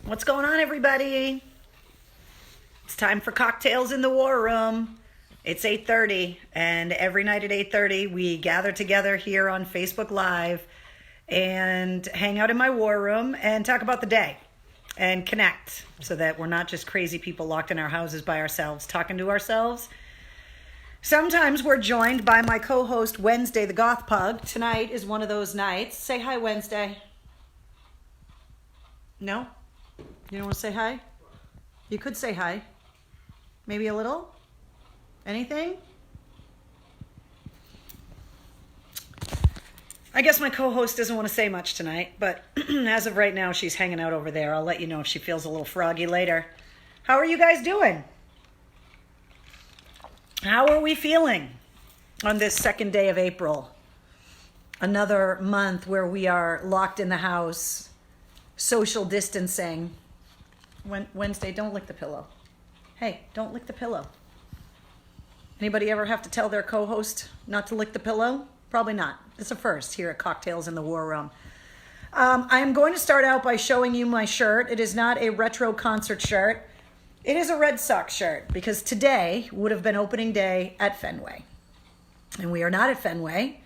What's going on, everybody? It's time for cocktails in the war room. It's 8:30, and every night at 8:30 we gather together here on Facebook Live and hang out in my war room and talk about the day and connect so that we're not just crazy people locked in our houses by ourselves talking to ourselves. Sometimes we're joined by my co-host Wednesday the Goth Pug. Tonight is one of those nights. Say hi, Wednesday. No? You don't want to say hi? You could say hi. Maybe a little? Anything? I guess my co-host doesn't want to say much tonight, but as of right now, she's hanging out over there. I'll let you know if she feels a little froggy later. How are you guys doing? How are we feeling on this second day of April? Another month where we are locked in the house, social distancing. Wednesday, don't lick the pillow. Hey, don't lick the pillow. Anybody ever have to tell their co-host not to lick the pillow? Probably not. It's a first here at Cocktails in the War Room. I am going to start out by showing you my shirt. It is not a retro concert shirt. It is a Red Sox shirt because today would have been opening day at Fenway. And we are not at Fenway,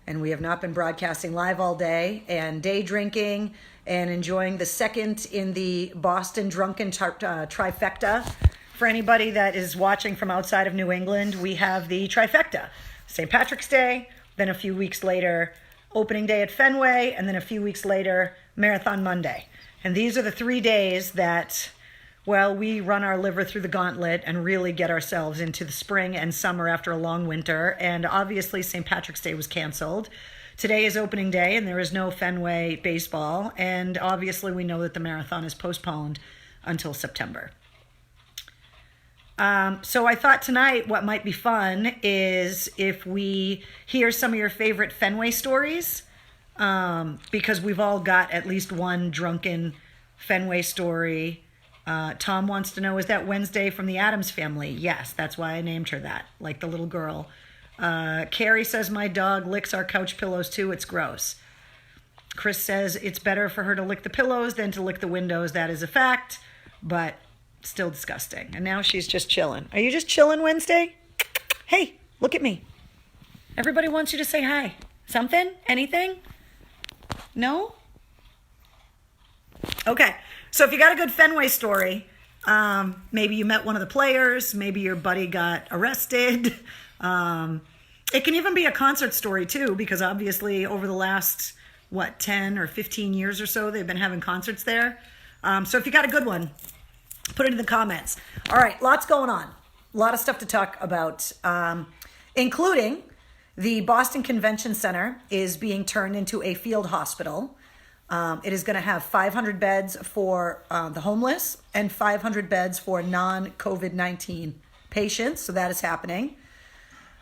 and we have not been broadcasting live all day and day drinking and enjoying the second in the Boston Drunken Trifecta. For anybody that is watching from outside of New England, we have the trifecta. St. Patrick's Day, then a few weeks later, opening day at Fenway, and then a few weeks later, Marathon Monday. And these are the 3 days that, well, we run our liver through the gauntlet and really get ourselves into the spring and summer after a long winter. And obviously, St. Patrick's Day was canceled. Today is opening day, and there is no Fenway baseball. And obviously, we know that the marathon is postponed until September. So I thought tonight what might be fun is if we hear some of your favorite Fenway stories, because we've all got at least one drunken Fenway story. Tom wants to know, is that Wednesday from the Addams Family? Yes, that's why I named her that, like the little girl. Carrie says, my dog licks our couch pillows too. It's gross. Chris says, it's better for her to lick the pillows than to lick the windows. That is a fact, but still disgusting. And now she's just chilling. Are you just chilling, Wednesday? Hey, look at me. Everybody wants you to say hi. Something? Anything? No? Okay. So if you got a good Fenway story, maybe you met one of the players, maybe your buddy got arrested. It can even be a concert story too, because obviously over the last, 10 or 15 years or so, they've been having concerts there. So if you got a good one, put it in the comments. All right, lots going on. A lot of stuff to talk about, including the Boston Convention Center is being turned into a field hospital. It is going to have 500 beds for the homeless and 500 beds for non-COVID-19 patients. So that is happening.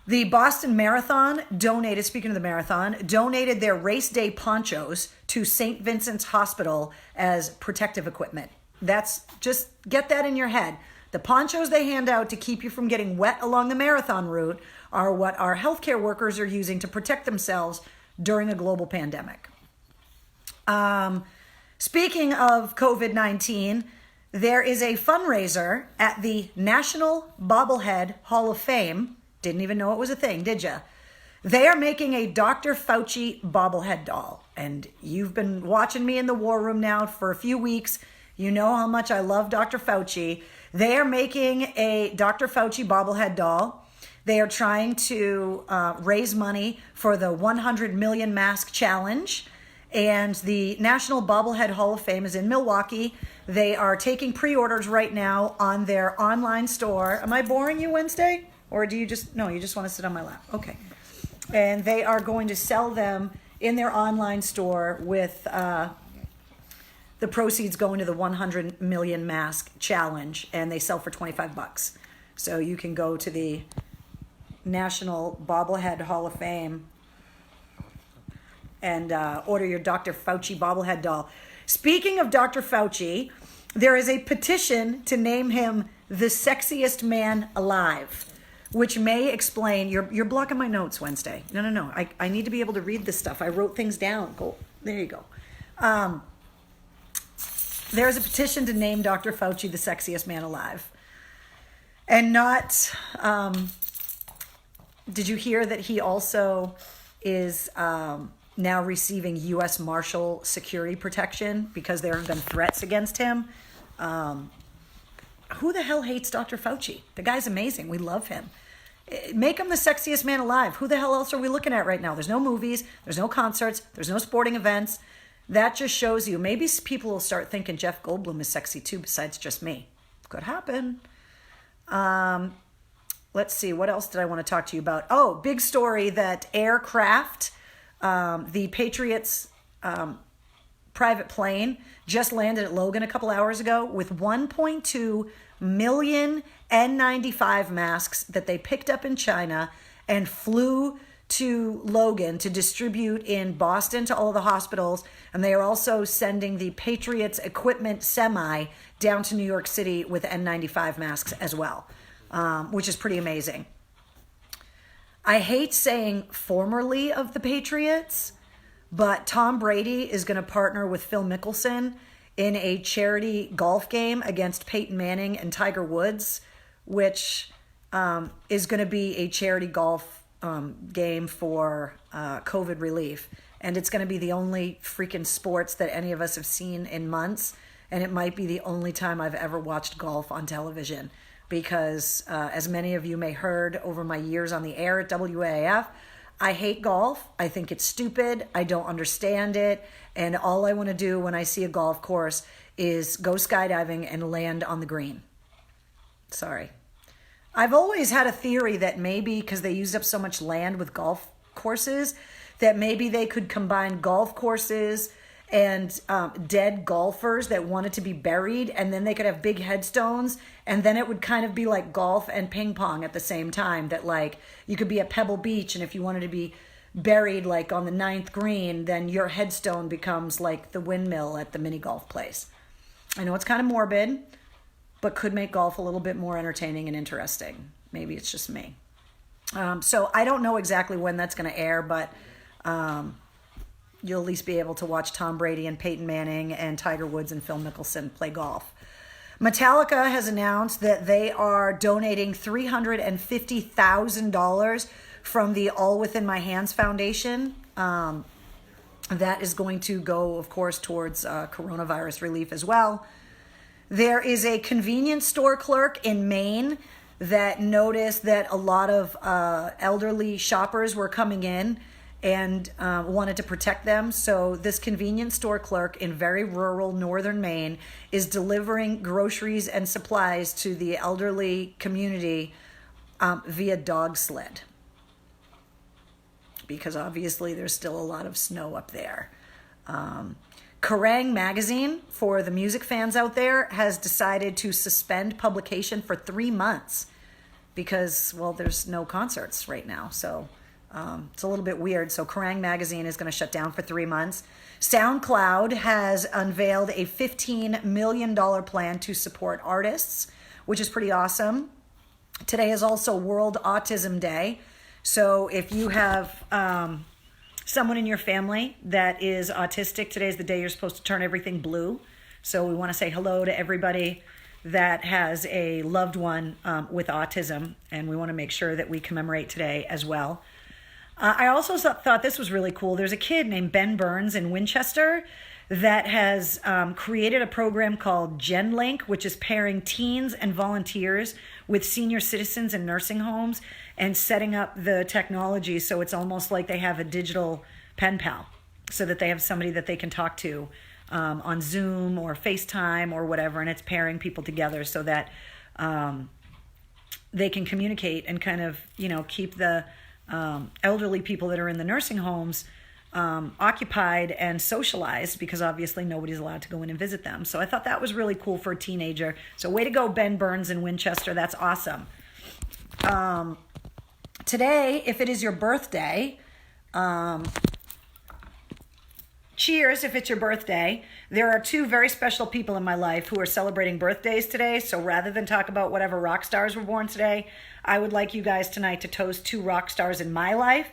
The Boston Marathon donated, speaking of the marathon, donated their race day ponchos to St. Vincent's Hospital as protective equipment. That's just get that in your head. The ponchos they hand out to keep you from getting wet along the marathon route are what our healthcare workers are using to protect themselves during a global pandemic. Speaking of COVID-19, there is a fundraiser at the National Bobblehead Hall of Fame. Didn't even know it was a thing, did you? They are making a Dr. Fauci bobblehead doll. And you've been watching me in the war room now for a few weeks. You know how much I love Dr. Fauci. They are making a Dr. Fauci bobblehead doll. They are trying to raise money for the 100 million mask challenge. And the National Bobblehead Hall of Fame is in Milwaukee. They are taking pre-orders right now on their online store. Am I boring you, Wednesday? Or do you just want to sit on my lap? Okay. And they are going to sell them in their online store with the proceeds going to the 100 million mask challenge, and they sell for $25. So you can go to the National Bobblehead Hall of Fame and order your Dr. Fauci bobblehead doll. Speaking of Dr. Fauci, there is a petition to name him the sexiest man alive, which may explain, you're blocking my notes, Wednesday. No. I need to be able to read this stuff. I wrote things down. Go, there you go. There's a petition to name Dr. Fauci the sexiest man alive. And not, did you hear that he also is now receiving U.S. Marshal security protection because there have been threats against him? Who the hell hates Dr. Fauci? The guy's amazing. We love him. Make him the sexiest man alive. Who the hell else are we looking at right now? There's no movies. There's no concerts. There's no sporting events. That just shows you. Maybe people will start thinking Jeff Goldblum is sexy too, besides just me. Could happen. Let's see. What else did I want to talk to you about? Oh, big story that aircraft, the Patriots private plane, just landed at Logan a couple hours ago with 1.2 million N95 masks that they picked up in China and flew to Logan to distribute in Boston to all the hospitals. And they are also sending the Patriots equipment semi down to New York City with N95 masks as well, which is pretty amazing. I hate saying formerly of the Patriots, but Tom Brady is going to partner with Phil Mickelson in a charity golf game against Peyton Manning and Tiger Woods, which is going to be a charity golf game for COVID relief. And it's going to be the only freaking sports that any of us have seen in months. And it might be the only time I've ever watched golf on television because, as many of you may heard over my years on the air at WAAF, I hate golf. I think it's stupid. I don't understand it. And all I want to do when I see a golf course is go skydiving and land on the green. Sorry. I've always had a theory that maybe because they used up so much land with golf courses, that maybe they could combine golf courses and dead golfers that wanted to be buried, and then they could have big headstones, and then it would kind of be like golf and ping pong at the same time, that like you could be at Pebble Beach, and if you wanted to be buried like on the 9th green, then your headstone becomes like the windmill at the mini golf place. I know it's kind of morbid, but could make golf a little bit more entertaining and interesting. Maybe it's just me. So I don't know exactly when that's going to air, but you'll at least be able to watch Tom Brady and Peyton Manning and Tiger Woods and Phil Mickelson play golf. Metallica has announced that they are donating $350,000 from the All Within My Hands Foundation. That is going to go, of course, towards coronavirus relief as well. There is a convenience store clerk in Maine that noticed that a lot of elderly shoppers were coming in and wanted to protect them. So this convenience store clerk in very rural northern Maine is delivering groceries and supplies to the elderly community via dog sled. Because obviously there's still a lot of snow up there. Kerrang! Magazine, for the music fans out there, has decided to suspend publication for 3 months because, well, there's no concerts right now. So it's a little bit weird. So Kerrang! Magazine is going to shut down for 3 months. SoundCloud has unveiled a $15 million plan to support artists, which is pretty awesome. Today is also World Autism Day. So if you have someone in your family that is autistic, today's the day you're supposed to turn everything blue. So we want to say hello to everybody that has a loved one with autism, and we want to make sure that we commemorate today as well. I also thought this was really cool. There's a kid named Ben Burns in Winchester that has created a program called GenLink, which is pairing teens and volunteers with senior citizens in nursing homes and setting up the technology so it's almost like they have a digital pen pal, so that they have somebody that they can talk to on Zoom or FaceTime or whatever, and it's pairing people together so that they can communicate and kind of, keep the elderly people that are in the nursing homes occupied and socialized, because obviously nobody's allowed to go in and visit them. So I thought that was really cool for a teenager. So way to go, Ben Burns in Winchester. That's awesome. Today, if it is your birthday, cheers if it's your birthday. There are 2 very special people in my life who are celebrating birthdays today. So rather than talk about whatever rock stars were born today, I would like you guys tonight to toast 2 rock stars in my life.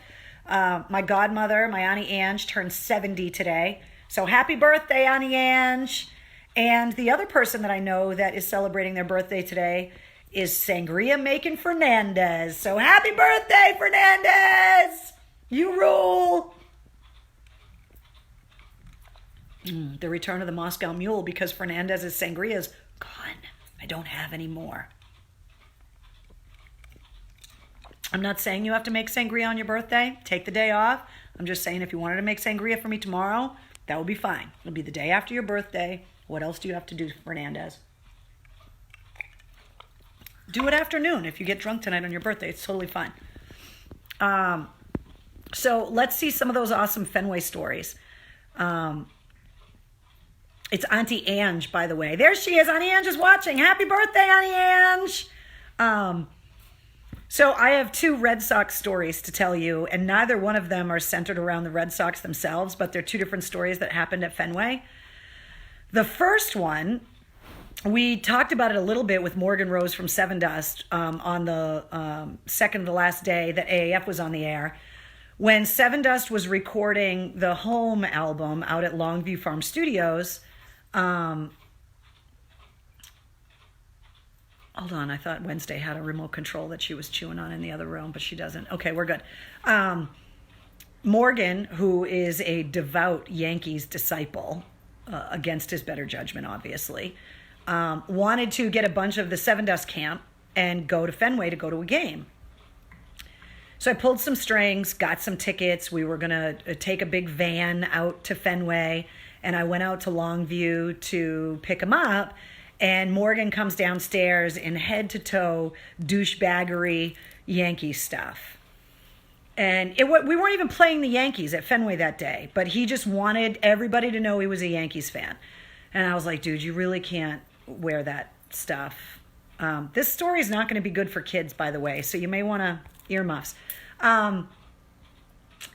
My godmother, my Auntie Ange, turned 70 today. So happy birthday, Auntie Ange. And the other person that I know that is celebrating their birthday today is Sangria Making Fernandez. So happy birthday, Fernandez! You rule! The return of the Moscow Mule, because Fernandez's sangria is gone. I don't have any more. I'm not saying you have to make sangria on your birthday. Take the day off. I'm just saying if you wanted to make sangria for me tomorrow, that would be fine. It'll be the day after your birthday. What else do you have to do, Fernandez? Do it afternoon. If you get drunk tonight on your birthday, it's totally fine. So let's see some of those awesome Fenway stories. It's Auntie Ange, by the way. There she is. Auntie Ange is watching. Happy birthday, Auntie Ange. So I have 2 Red Sox stories to tell you, and neither one of them are centered around the Red Sox themselves, but they're 2 different stories that happened at Fenway. The first one, we talked about it a little bit with Morgan Rose from Seven Dust on the second to last day that AAF was on the air. When Seven Dust was recording the Home album out at Longview Farm Studios, hold on, I thought Wednesday had a remote control that she was chewing on in the other room, but she doesn't. Okay, we're good. Morgan, who is a devout Yankees disciple, against his better judgment, obviously, wanted to get a bunch of the Seven Dust camp and go to Fenway to go to a game. So I pulled some strings, got some tickets. We were going to take a big van out to Fenway, and I went out to Longview to pick him up. And Morgan comes downstairs in head-to-toe douchebaggery Yankee stuff. And we weren't even playing the Yankees at Fenway that day, but he just wanted everybody to know he was a Yankees fan. And I was like, dude, you really can't wear that stuff. This story is not going to be good for kids, by the way, so you may want to earmuffs. And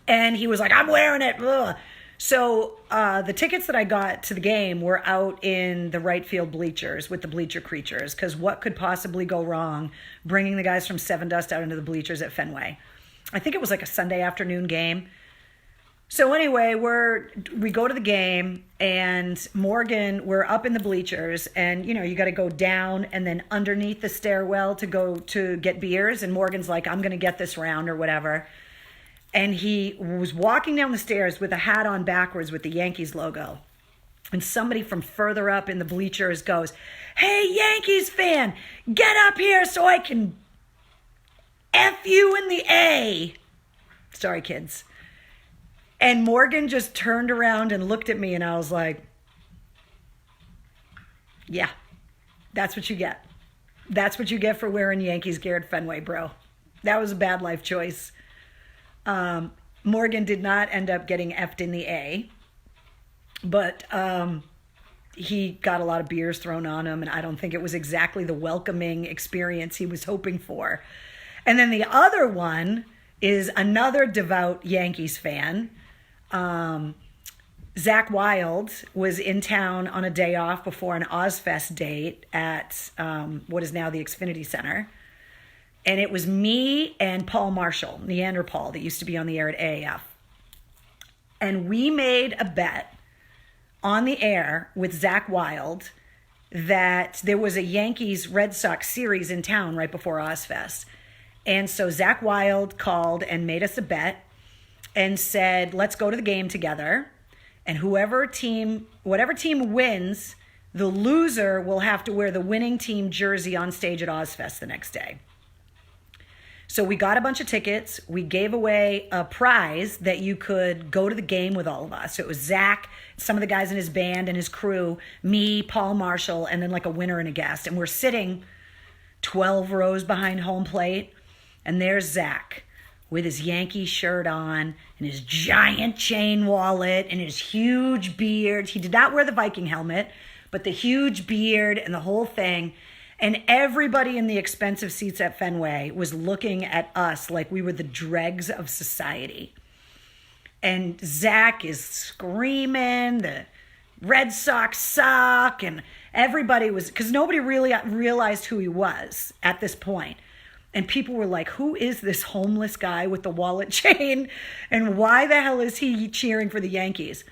he was like, I'm wearing it. Ugh. So the tickets that I got to the game were out in the right field bleachers with the bleacher creatures, because what could possibly go wrong bringing the guys from Seven Dust out into the bleachers at Fenway? I think it was like a Sunday afternoon game. So anyway, we go to the game, and Morgan, we're up in the bleachers, and you got to go down and then underneath the stairwell to go to get beers. And Morgan's like, I'm going to get this round or whatever. And he was walking down the stairs with a hat on backwards with the Yankees logo. And somebody from further up in the bleachers goes, hey, Yankees fan, get up here so I can F you in the A. Sorry, kids. And Morgan just turned around and looked at me, and I was like, yeah, that's what you get. That's what you get for wearing Yankees gear at Fenway, bro. That was a bad life choice. Morgan did not end up getting F'd in the A, but he got a lot of beers thrown on him, and I don't think it was exactly the welcoming experience he was hoping for. And then the other one is another devout Yankees fan. Zach Wild was in town on a day off before an Ozfest date at what is now the Xfinity Center. And it was me and Paul Marshall, Neanderpaul, that used to be on the air at AAF. And we made a bet on the air with Zach Wild that there was a Yankees-Red Sox series in town right before Ozfest. And so Zach Wild called and made us a bet and said, let's go to the game together. And whatever team wins, the loser will have to wear the winning team jersey on stage at Ozfest the next day. So we got a bunch of tickets. We gave away a prize that you could go to the game with all of us. So it was Zach, some of the guys in his band and his crew, me, Paul Marshall, and then like a winner and a guest. And we're sitting 12 rows behind home plate. And there's Zach with his Yankee shirt on and his giant chain wallet and his huge beard. He did not wear the Viking helmet, but the huge beard and the whole thing. And everybody in the expensive seats at Fenway was looking at us like we were the dregs of society. And Zach is screaming, the Red Sox suck, and everybody was, because nobody really realized who he was at this point. And people were like, who is this homeless guy with the wallet chain? And why the hell is he cheering for the Yankees?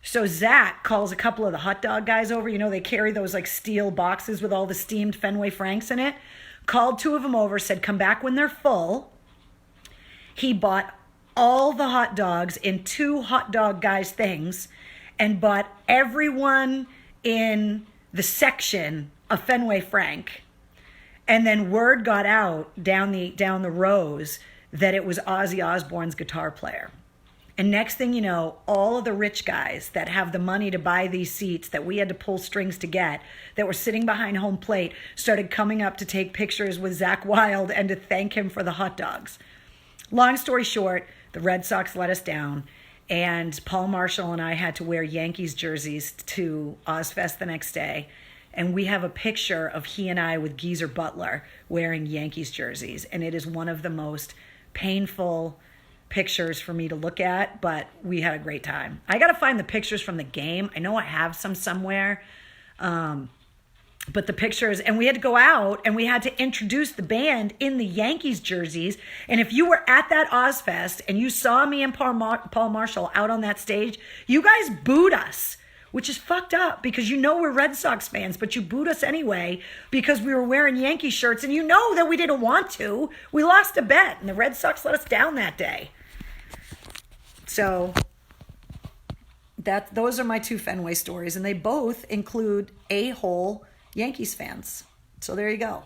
So Zach calls a couple of the hot dog guys over. You know, they carry those like steel boxes with all the steamed Fenway Franks in it. Called two of them over, said, come back when they're full. He bought all the hot dogs in two hot dog guys' things and bought everyone in the section of Fenway Frank. And then word got out down the rows that it was Ozzy Osbourne's guitar player. And next thing you know, all of the rich guys that have the money to buy these seats that we had to pull strings to get, that were sitting behind home plate, started coming up to take pictures with Zach Wilde and to thank him for the hot dogs. Long story short, the Red Sox let us down, and Paul Marshall and I had to wear Yankees jerseys to Ozfest the next day. And we have a picture of he and I with Geezer Butler wearing Yankees jerseys. And it is one of the most painful pictures for me to look at, but we had a great time. I got to find the pictures from the game. I know I have some somewhere. But the pictures, and we had to go out and we had to introduce the band in the Yankees jerseys. And if you were at that Ozfest and you saw me and Paul Marshall out on that stage, you guys booed us, which is fucked up because you know we're Red Sox fans, but you booed us anyway because we were wearing Yankee shirts and you know that we didn't want to. We lost a bet and the Red Sox let us down that day. So those are my two Fenway stories, and they both include a-hole Yankees fans. So there you go.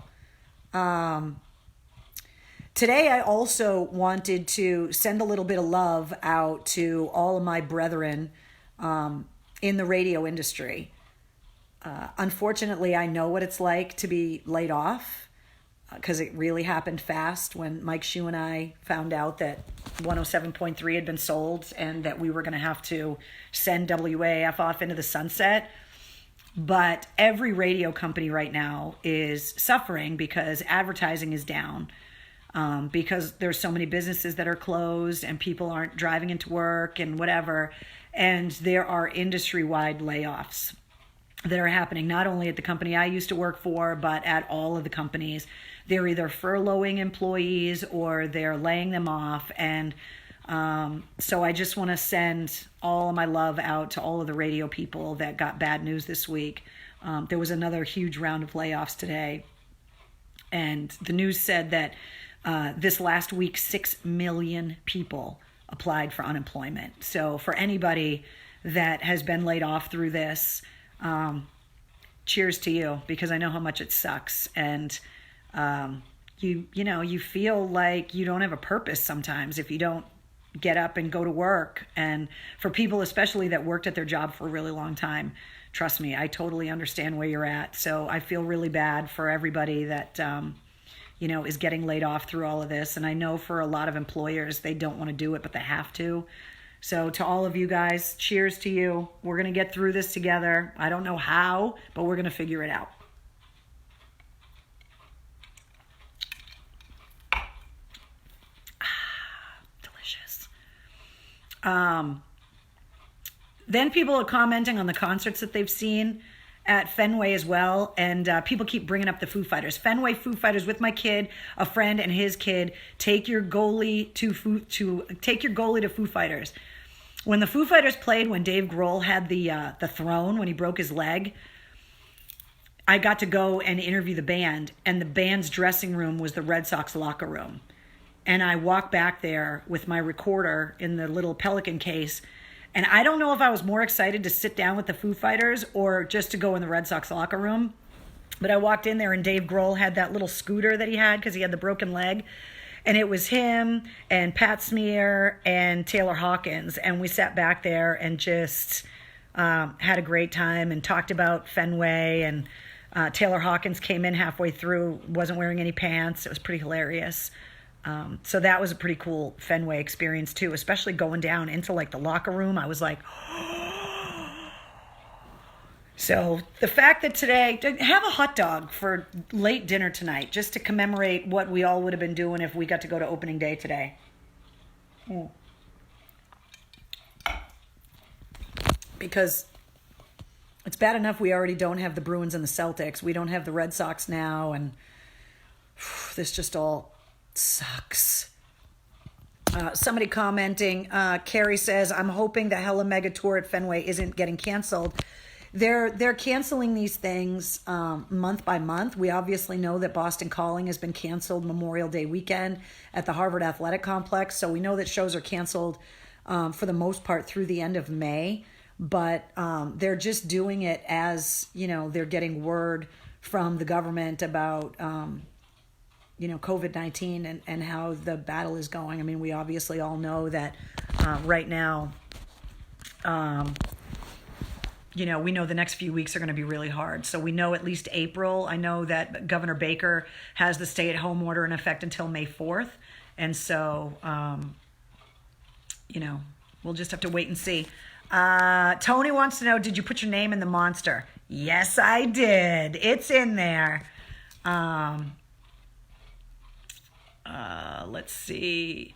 Today I also wanted to send a little bit of love out to all of my brethren in the radio industry. Unfortunately, I know what it's like to be laid off because it really happened fast when Mike Shue and I found out that 107.3 had been sold and that we were going to have to send WAF off into the sunset. But every radio company right now is suffering because advertising is down, because there's so many businesses that are closed and people aren't driving into work and whatever. And there are industry-wide layoffs that are happening, not only at the company I used to work for, but at all of the companies. They're either furloughing employees or they're laying them off. And so I just want to send all of my love out to all of the radio people that got bad news this week. There was another huge round of layoffs today. And the news said that this last week, 6 million people applied for unemployment. So for anybody that has been laid off through this, cheers to you, because I know how much it sucks. And you feel like you don't have a purpose sometimes if you don't get up and go to work. And for people especially that worked at their job for a really long time, trust me, I totally understand where you're at. So I feel really bad for everybody that is getting laid off through all of this. And I know for a lot of employers, they don't want to do it, but they have to. So to all of you guys, cheers to you. We're going to get through this together. I don't know how, but we're going to figure it out. Delicious. Then people are commenting on the concerts that they've seen at Fenway as well, and people keep bringing up the Foo Fighters. Fenway Foo Fighters with my kid, a friend, and his kid. Take your goalie to Foo Fighters. When the Foo Fighters played, when Dave Grohl had the throne, when he broke his leg, I got to go and interview the band, and the band's dressing room was the Red Sox locker room. And I walked back there with my recorder in the little Pelican case, and I don't know if I was more excited to sit down with the Foo Fighters or just to go in the Red Sox locker room. But I walked in there and Dave Grohl had that little scooter that he had because he had the broken leg. And it was him and Pat Smear and Taylor Hawkins. And we sat back there and just had a great time and talked about Fenway. And Taylor Hawkins came in halfway through, wasn't wearing any pants. It was pretty hilarious. So that was a pretty cool Fenway experience too, especially going down into like the locker room. I was like, so the fact that today, have a hot dog for late dinner tonight, just to commemorate what we all would have been doing if we got to go to opening day today. Because it's bad enough we already don't have the Bruins and the Celtics. We don't have the Red Sox now, and this just all sucks. Somebody commenting, Carrie says, I'm hoping the Hella Mega Tour at Fenway isn't getting canceled. They're canceling these things month by month. We obviously know that Boston Calling has been canceled Memorial Day weekend at the Harvard Athletic Complex. So we know that shows are canceled for the most part through the end of May. But they're just doing it as, they're getting word from the government about, COVID-19 and how the battle is going. I mean, we obviously all know that right now, we know the next few weeks are going to be really hard. So we know at least April. I know that Governor Baker has the stay-at-home order in effect until May 4th. And so, we'll just have to wait and see. Tony wants to know, did you put your name in the monster? Yes, I did. It's in there. Let's see.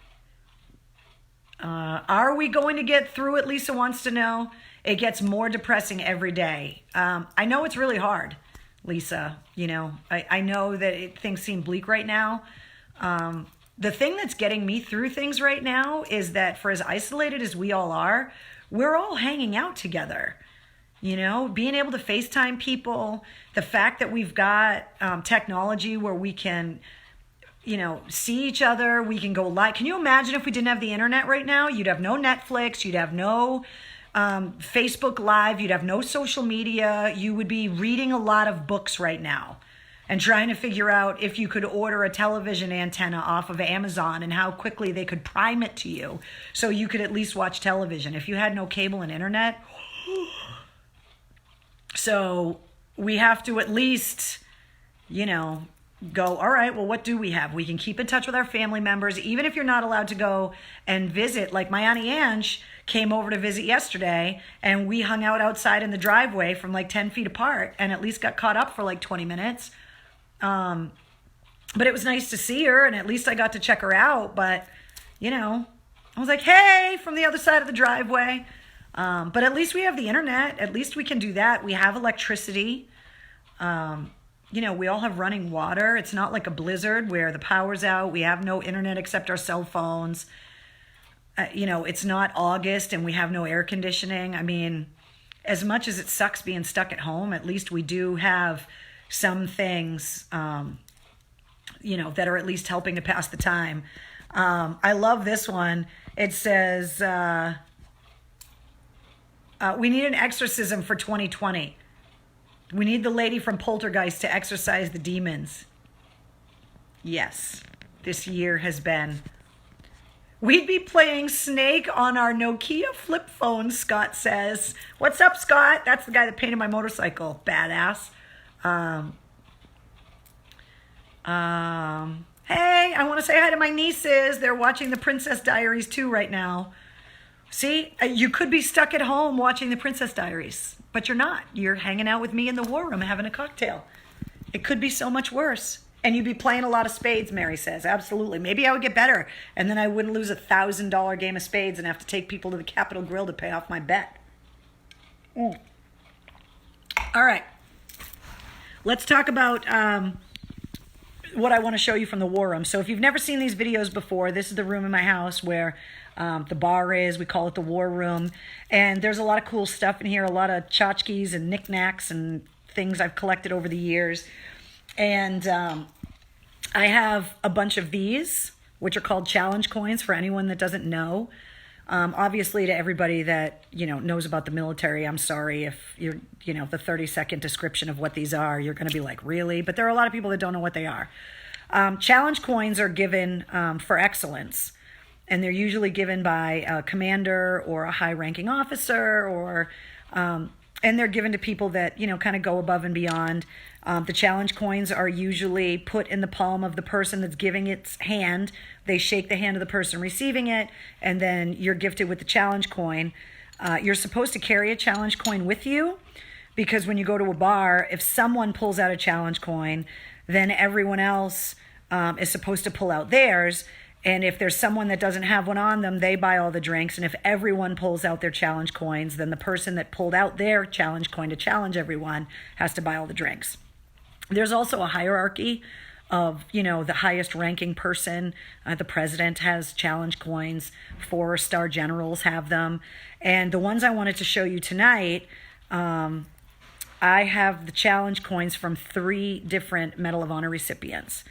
Are we going to get through it? Lisa wants to know. It gets more depressing every day. I know it's really hard, Lisa. I know that things seem bleak right now. The thing that's getting me through things right now is that for as isolated as we all are, we're all hanging out together. Being able to FaceTime people, the fact that we've got technology where we can, see each other, we can go live. Can you imagine if we didn't have the internet right now? You'd have no Netflix, you'd have no Facebook Live, you'd have no social media. You would be reading a lot of books right now and trying to figure out if you could order a television antenna off of Amazon and how quickly they could prime it to you so you could at least watch television if you had no cable and internet. So we have to at least, go, all right, well, what do we have? We can keep in touch with our family members, even if you're not allowed to go and visit. Like my Auntie Ange came over to visit yesterday, and we hung out outside in the driveway from like 10 feet apart and at least got caught up for like 20 minutes. But it was nice to see her, and at least I got to check her out. But, I was like, hey, from the other side of the driveway. But at least we have the internet. At least we can do that. We have electricity. We all have running water. It's not like a blizzard where the power's out. We have no internet except our cell phones. It's not August and we have no air conditioning. I mean, as much as it sucks being stuck at home, at least we do have some things, that are at least helping to pass the time. I love this one. It says, we need an exorcism for 2020. We need the lady from Poltergeist to exorcise the demons. Yes, this year has been. We'd be playing Snake on our Nokia flip phone, Scott says. What's up, Scott? That's the guy that painted my motorcycle. Badass. Hey, I want to say hi to my nieces. They're watching the Princess Diaries 2 right now. See, you could be stuck at home watching the Princess Diaries, but you're not. You're hanging out with me in the war room having a cocktail. It could be so much worse. And you'd be playing a lot of spades, Mary says. Absolutely. Maybe I would get better, and then I wouldn't lose a $1,000 game of spades and have to take people to the Capitol Grill to pay off my bet. All right. Let's talk about what I want to show you from the war room. So if you've never seen these videos before, this is the room in my house where the bar is. We call it the war room. And there's a lot of cool stuff in here, a lot of tchotchkes and knickknacks and things I've collected over the years. And I have a bunch of these, which are called challenge coins for anyone that doesn't know. Obviously, to everybody that, knows about the military, I'm sorry if you're, the 30-second description of what these are, you're going to be like, really? But there are a lot of people that don't know what they are. Challenge coins are given for excellence, and they're usually given by a commander or a high-ranking officer, or and they're given to people that, kind of go above and beyond. The challenge coins are usually put in the palm of the person that's giving its hand. They shake the hand of the person receiving it, and then you're gifted with the challenge coin. You're supposed to carry a challenge coin with you, because when you go to a bar, if someone pulls out a challenge coin, then everyone else is supposed to pull out theirs. And if there's someone that doesn't have one on them, they buy all the drinks. And if everyone pulls out their challenge coins, then the person that pulled out their challenge coin to challenge everyone has to buy all the drinks. There's also a hierarchy of, the highest ranking person. The president has challenge coins. 4-star generals have them. And the ones I wanted to show you tonight, I have the challenge coins from 3 different Medal of Honor recipients.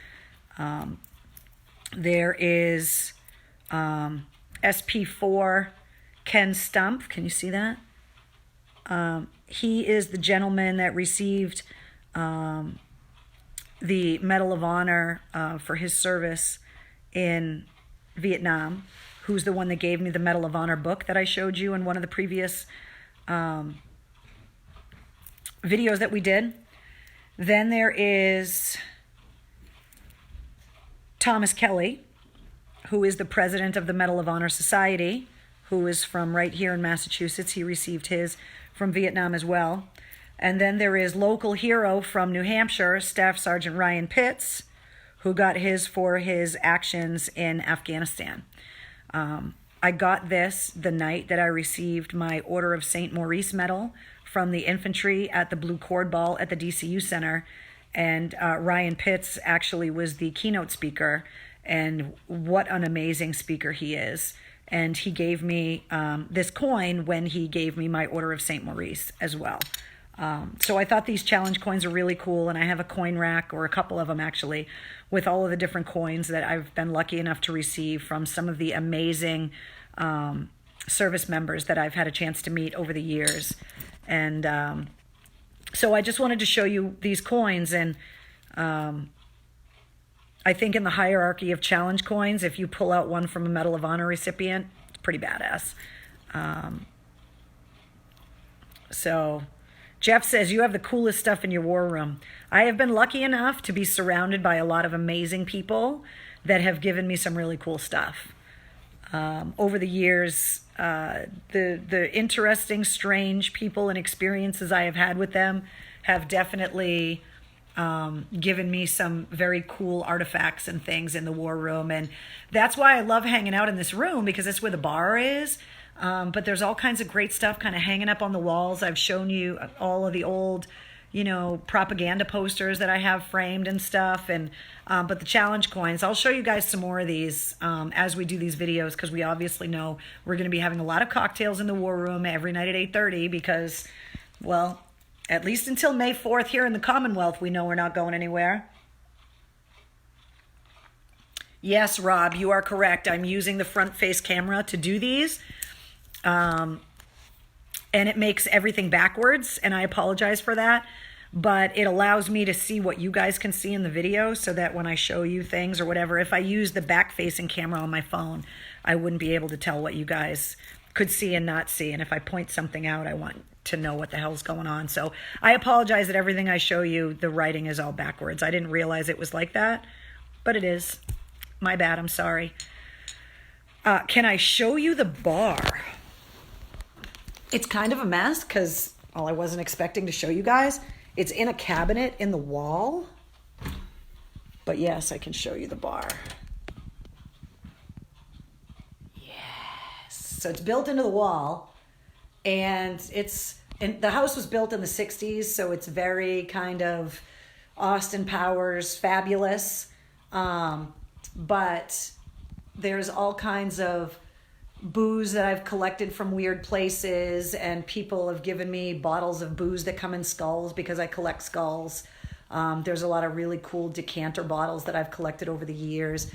There is SP4 Ken Stumpf. Can you see that? He is the gentleman that received the Medal of Honor for his service in Vietnam, who's the one that gave me the Medal of Honor book that I showed you in one of the previous videos that we did. Then there is Thomas Kelly, who is the president of the Medal of Honor Society, who is from right here in Massachusetts. He received his from Vietnam as well. And then there is local hero from New Hampshire, Staff Sergeant Ryan Pitts, who got his for his actions in Afghanistan. I got this the night that I received my Order of St. Maurice medal from the infantry at the Blue Cord Ball at the DCU Center. And Ryan Pitts actually was the keynote speaker, and what an amazing speaker he is. And he gave me this coin when he gave me my Order of St. Maurice as well. So I thought these challenge coins are really cool, and I have a coin rack, or a couple of them actually, with all of the different coins that I've been lucky enough to receive from some of the amazing service members that I've had a chance to meet over the years. And so I just wanted to show you these coins, and I think in the hierarchy of challenge coins, if you pull out one from a Medal of Honor recipient, it's pretty badass. So Jeff says, you have the coolest stuff in your war room. I have been lucky enough to be surrounded by a lot of amazing people that have given me some really cool stuff. Over the years, the interesting, strange people and experiences I have had with them have definitely given me some very cool artifacts and things in the war room. And that's why I love hanging out in this room, because that's where the bar is. But there's all kinds of great stuff kind of hanging up on the walls. I've shown you all of the old, propaganda posters that I have framed and stuff. And but the challenge coins, I'll show you guys some more of these as we do these videos, because we obviously know we're going to be having a lot of cocktails in the war room every night at 8:30 because, well, at least until May 4th here in the Commonwealth, we know we're not going anywhere. Yes, Rob, you are correct. I'm using the front face camera to do these. And it makes everything backwards, and I apologize for that. But it allows me to see what you guys can see in the video, so that when I show you things or whatever, if I use the back-facing camera on my phone, I wouldn't be able to tell what you guys could see and not see. And if I point something out, I want to know what the hell's going on. So I apologize that everything I show you, the writing is all backwards. I didn't realize it was like that, but it is. My bad, I'm sorry. Can I show you the bar? It's kind of a mess because, well, I wasn't expecting to show you guys. It's in a cabinet in the wall. But yes, I can show you the bar. Yes. So it's built into the wall. And the house was built in the 60s, so it's very kind of Austin Powers fabulous. But there's all kinds of booze that I've collected from weird places, and people have given me bottles of booze that come in skulls because I collect skulls. There's a lot of really cool decanter bottles that I've collected over the years.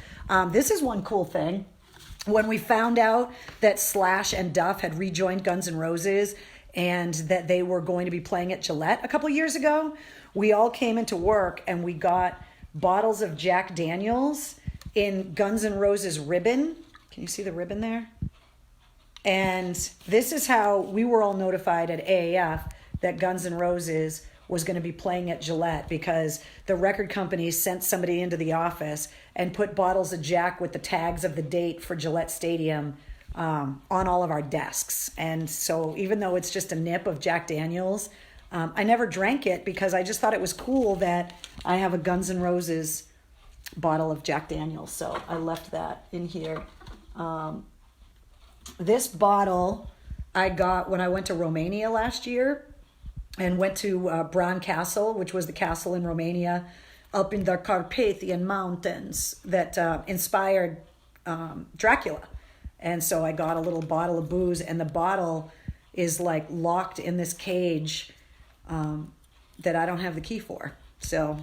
This is one cool thing. When we found out that Slash and Duff had rejoined Guns N' Roses and that they were going to be playing at Gillette a couple years ago, we all came into work and we got bottles of Jack Daniels in Guns N' Roses ribbon. Can you see the ribbon there? And this is how we were all notified at AAF that Guns N' Roses was going to be playing at Gillette, because the record company sent somebody into the office and put bottles of Jack with the tags of the date for Gillette Stadium on all of our desks. And so even though it's just a nip of Jack Daniels, I never drank it because I just thought it was cool that I have a Guns N' Roses bottle of Jack Daniels. So I left that in here. This bottle I got when I went to Romania last year and went to Bran Castle, which was the castle in Romania up in the Carpathian Mountains that inspired Dracula. And so I got a little bottle of booze, and the bottle is like locked in this cage that I don't have the key for. So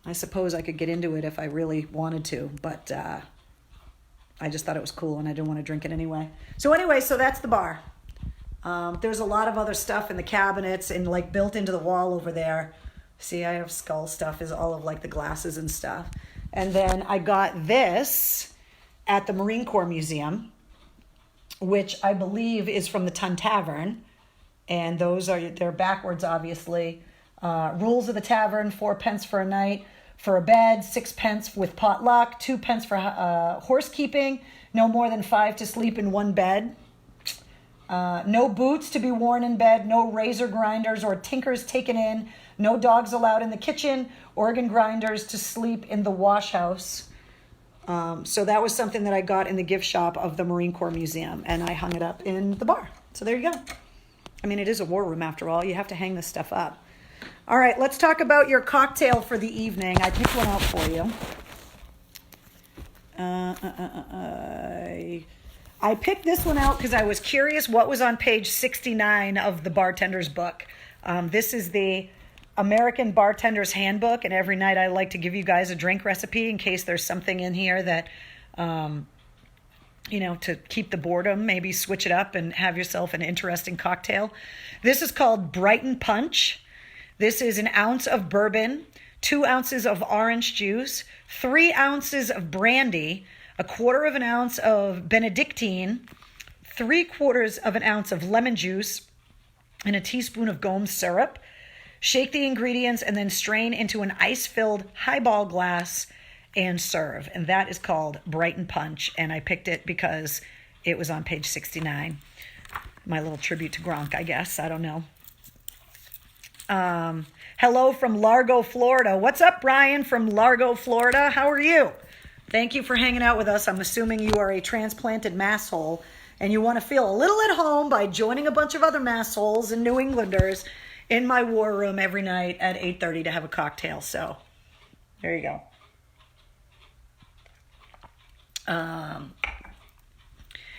I suppose I could get into it if I really wanted to, but I just thought it was cool and I didn't want to drink it anyway. So that's the bar. There's a lot of other stuff in the cabinets and like built into the wall over there. See, I have skull stuff, is all of like the glasses and stuff. And then I got this at the Marine Corps Museum, which I believe is from the Tun Tavern. And they're backwards, obviously. Rules of the tavern: 4 pence for a night for a bed, 6 pence with potluck, 2 pence for horse keeping, no more than 5 to sleep in one bed. No boots to be worn in bed, no razor grinders or tinkers taken in, no dogs allowed in the kitchen, organ grinders to sleep in the wash house. So that was something that I got in the gift shop of the Marine Corps Museum, and I hung it up in the bar. So there you go. I mean, it is a war room after all. You have to hang this stuff up. All right, let's talk about your cocktail for the evening. I picked one out for you. I picked this one out because I was curious what was on page 69 of the bartender's book. This is the American Bartender's Handbook, and every night I like to give you guys a drink recipe in case there's something in here that, to keep the boredom, maybe switch it up and have yourself an interesting cocktail. This is called Brighton Punch. This is 1 ounce of bourbon, 2 ounces of orange juice, 3 ounces of brandy, 1/4 of an ounce of Benedictine, 3/4 of an ounce of lemon juice, and a teaspoon of Gomes syrup. Shake the ingredients and then strain into an ice-filled highball glass and serve. And that is called Brighton Punch. And I picked it because it was on page 69. My little tribute to Gronk, I guess. I don't know. Hello from Largo, Florida. What's up, Brian from Largo, Florida? How are you? Thank you for hanging out with us. I'm assuming you are a transplanted masshole and you want to feel a little at home by joining a bunch of other massholes and New Englanders in my war room every night at 8:30 to have a cocktail. So there you go.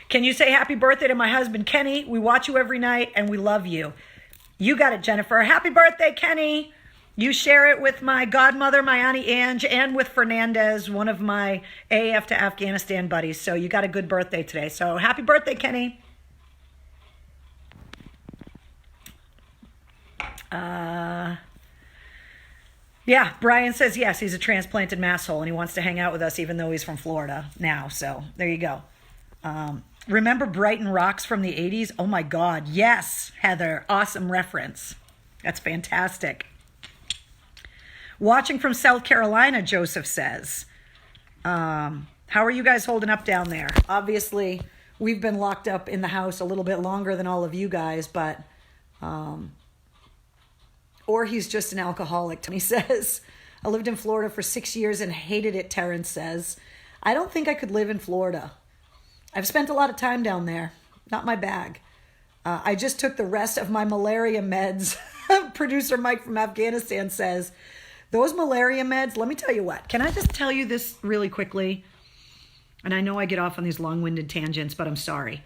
Can you say happy birthday to my husband, Kenny? We watch you every night and we love you. You got it, Jennifer. Happy birthday, Kenny. You share it with my godmother, my Auntie Ange, and with Fernandez, one of my AF to Afghanistan buddies. So you got a good birthday today. So happy birthday, Kenny. Yeah, Brian says yes, he's a transplanted masshole and he wants to hang out with us even though he's from Florida now. So there you go. Remember Brighton Rocks from the 80s? Oh my God. Yes, Heather. Awesome reference. That's fantastic. Watching from South Carolina, Joseph says. How are you guys holding up down there? Obviously, we've been locked up in the house a little bit longer than all of you guys, but, or he's just an alcoholic, Tony says. I lived in Florida for 6 years and hated it, Terrence says. I don't think I could live in Florida. I've spent a lot of time down there. Not my bag. I just took the rest of my malaria meds. Producer Mike from Afghanistan says, those malaria meds, let me tell you what. Can I just tell you this really quickly? And I know I get off on these long-winded tangents, but I'm sorry.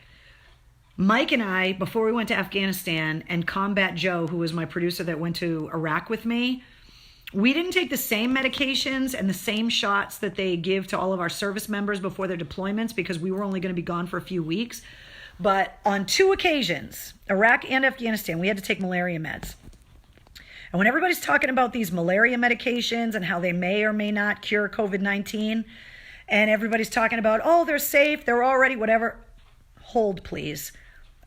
Mike and I, before we went to Afghanistan, and Combat Joe, who was my producer that went to Iraq with me, we didn't take the same medications and the same shots that they give to all of our service members before their deployments because we were only going to be gone for a few weeks. But on 2 occasions, Iraq and Afghanistan, we had to take malaria meds. And when everybody's talking about these malaria medications and how they may or may not cure COVID-19, and everybody's talking about, oh, they're safe, they're already whatever, hold please.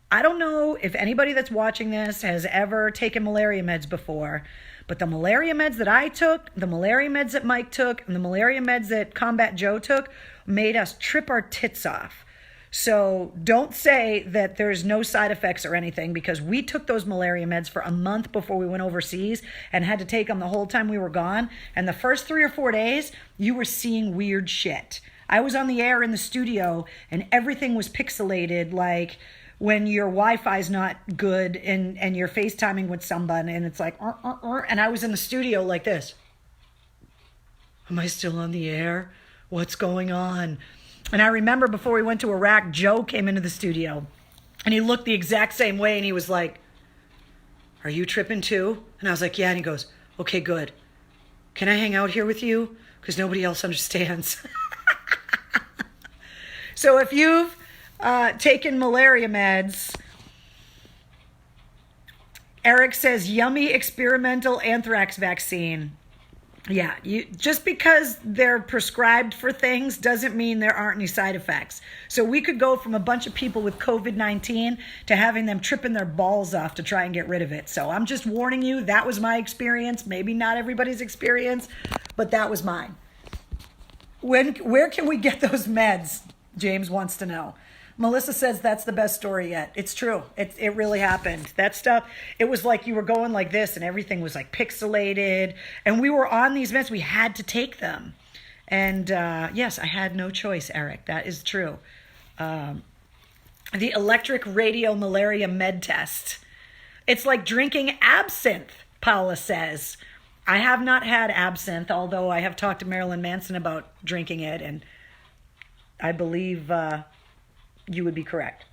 I don't know if anybody that's watching this has ever taken malaria meds before, but the malaria meds that I took, the malaria meds that Mike took, and the malaria meds that Combat Joe took made us trip our tits off. So don't say that there's no side effects or anything because we took those malaria meds for a month before we went overseas and had to take them the whole time we were gone. And the first 3 or 4 days, you were seeing weird shit. I was on the air in the studio and everything was pixelated like when your Wi-Fi is not good and you're FaceTiming with someone and it's like, and I was in the studio like this. Am I still on the air? What's going on? And I remember before we went to Iraq, Joe came into the studio and he looked the exact same way and he was like, are you tripping too? And I was like, yeah. And he goes, okay, good. Can I hang out here with you? Because nobody else understands. So if you've taken malaria meds, Eric says, yummy experimental anthrax vaccine. Yeah, just because they're prescribed for things doesn't mean there aren't any side effects. So we could go from a bunch of people with COVID-19 to having them tripping their balls off to try and get rid of it. So I'm just warning you, that was my experience. Maybe not everybody's experience, but that was mine. Where can we get those meds? James wants to know. Melissa says that's the best story yet. It's true. It really happened. That stuff, it was like you were going like this and everything was like pixelated. And we were on these meds. We had to take them. And yes, I had no choice, Eric. That is true. The electric radio malaria med test. It's like drinking absinthe, Paula says. I have not had absinthe, although I have talked to Marilyn Manson about drinking it. And I believe... you would be correct.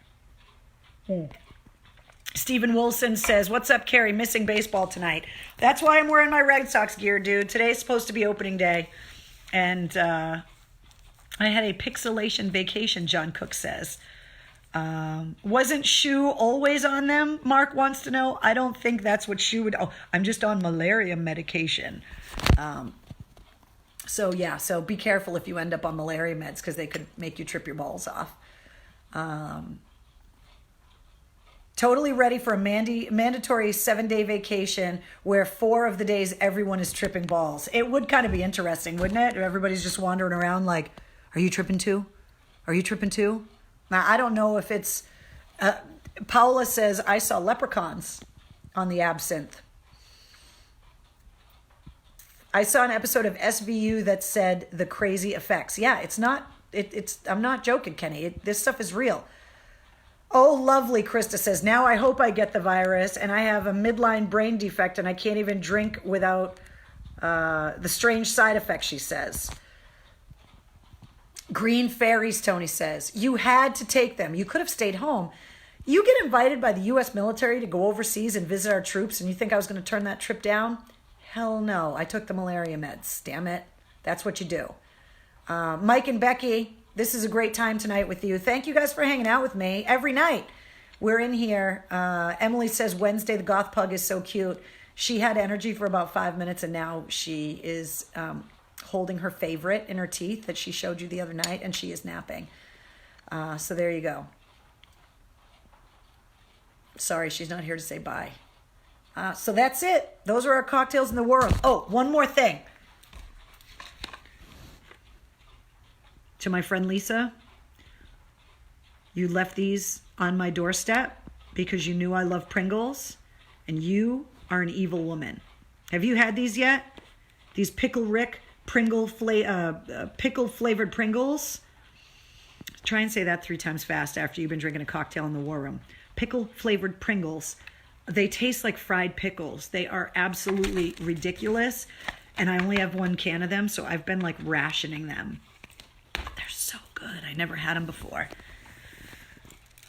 Stephen Wilson says, what's up, Carrie? Missing baseball tonight. That's why I'm wearing my Red Sox gear, dude. Today's supposed to be opening day. And I had a pixelation vacation, John Cook says. Wasn't Shu always on them? Mark wants to know. I don't think that's what Shu would... Oh, I'm just on malaria medication. So be careful if you end up on malaria meds because they could make you trip your balls off. Totally ready for a mandatory 7-day vacation where 4 of the days everyone is tripping balls. It would kind of be interesting, wouldn't it? If everybody's just wandering around like, are you tripping too? Are you tripping too? Now, I don't know if it's... Paula says, I saw leprechauns on the absinthe. I saw an episode of SVU that said the crazy effects. Yeah, it's not... I'm not joking, Kenny. This stuff is real. Oh, lovely, Krista says, now I hope I get the virus and I have a midline brain defect and I can't even drink without the strange side effects, she says. Green fairies, Tony says. You had to take them. You could have stayed home. You get invited by the U.S. military to go overseas and visit our troops and you think I was going to turn that trip down? Hell no. I took the malaria meds. Damn it. That's what you do. Mike and Becky, this is a great time tonight with you. Thank you guys for hanging out with me every night. We're in here. Emily says Wednesday the goth pug is so cute. She had energy for about 5 minutes and now she is holding her favorite in her teeth that she showed you the other night and she is napping. So there you go. Sorry, she's not here to say bye. So that's it. Those are our cocktails in the war room. Oh, one more thing. To my friend Lisa, you left these on my doorstep because you knew I love Pringles, and you are an evil woman. Have you had these yet? These Pickle Rick pickle flavored Pringles? Try and say that 3 times fast after you've been drinking a cocktail in the war room. Pickle flavored Pringles. They taste like fried pickles. They are absolutely ridiculous, and I only have 1 can of them, so I've been like rationing them. They're so good. I never had them before.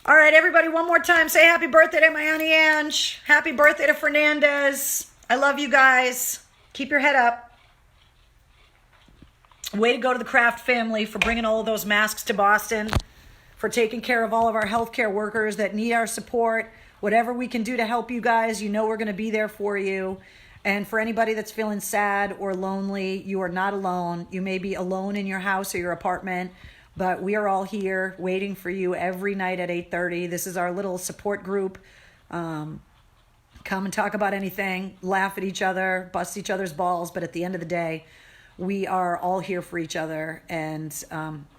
All right, everybody, one more time. Say happy birthday to my Auntie Ange. Happy birthday to Fernandez. I love you guys. Keep your head up. Way to go to the Kraft family for bringing all of those masks to Boston, for taking care of all of our healthcare workers that need our support. Whatever we can do to help you guys, you know we're going to be there for you. And for anybody that's feeling sad or lonely, you are not alone. You may be alone in your house or your apartment, but we are all here waiting for you every night at 8:30. This is our little support group. Come and talk about anything, laugh at each other, bust each other's balls. But at the end of the day, we are all here for each other, and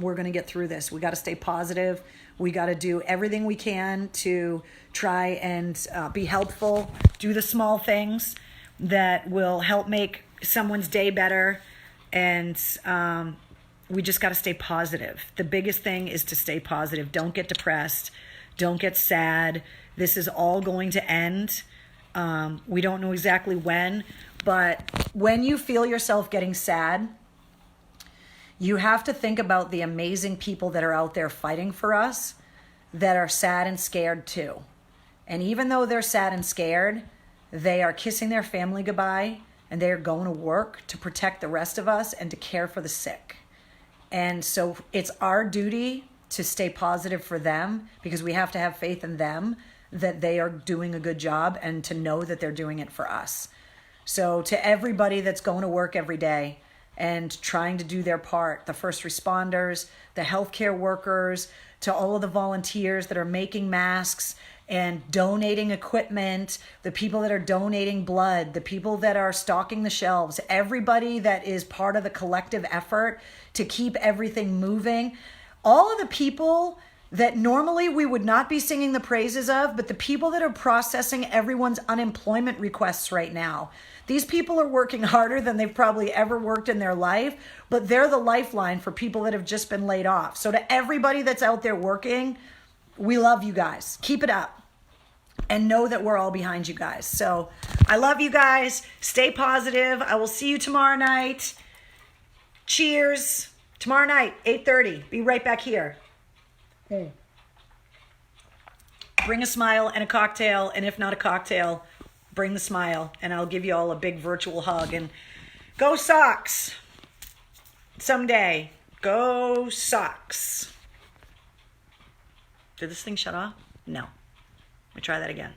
we're going to get through this. We got to stay positive. We got to do everything we can to try and be helpful, do the small things that will help make someone's day better. And we just got to stay positive. The biggest thing is to stay positive. Don't get depressed. Don't get sad. This is all going to end. We don't know exactly when, but when you feel yourself getting sad, You have to think about the amazing people that are out there fighting for us that are sad and scared too. And even though they're sad and scared, they are kissing their family goodbye and they are going to work to protect the rest of us and to care for the sick. And so it's our duty to stay positive for them, because we have to have faith in them that they are doing a good job and to know that they're doing it for us. So to everybody that's going to work every day and trying to do their part, the first responders, the healthcare workers, to all of the volunteers that are making masks and donating equipment, the people that are donating blood, the people that are stocking the shelves, everybody that is part of the collective effort to keep everything moving. All of the people that normally we would not be singing the praises of, but the people that are processing everyone's unemployment requests right now. These people are working harder than they've probably ever worked in their life, but they're the lifeline for people that have just been laid off. So to everybody that's out there working, we love you guys. Keep it up. And know that we're all behind you guys. So I love you guys. Stay positive. I will see you tomorrow night. Cheers. Tomorrow night, 8:30. Be right back here. Bring a smile and a cocktail. And if not a cocktail, bring the smile. And I'll give you all a big virtual hug. And go Sox. Someday. Go Sox. Did this thing shut off? No. Let me try that again.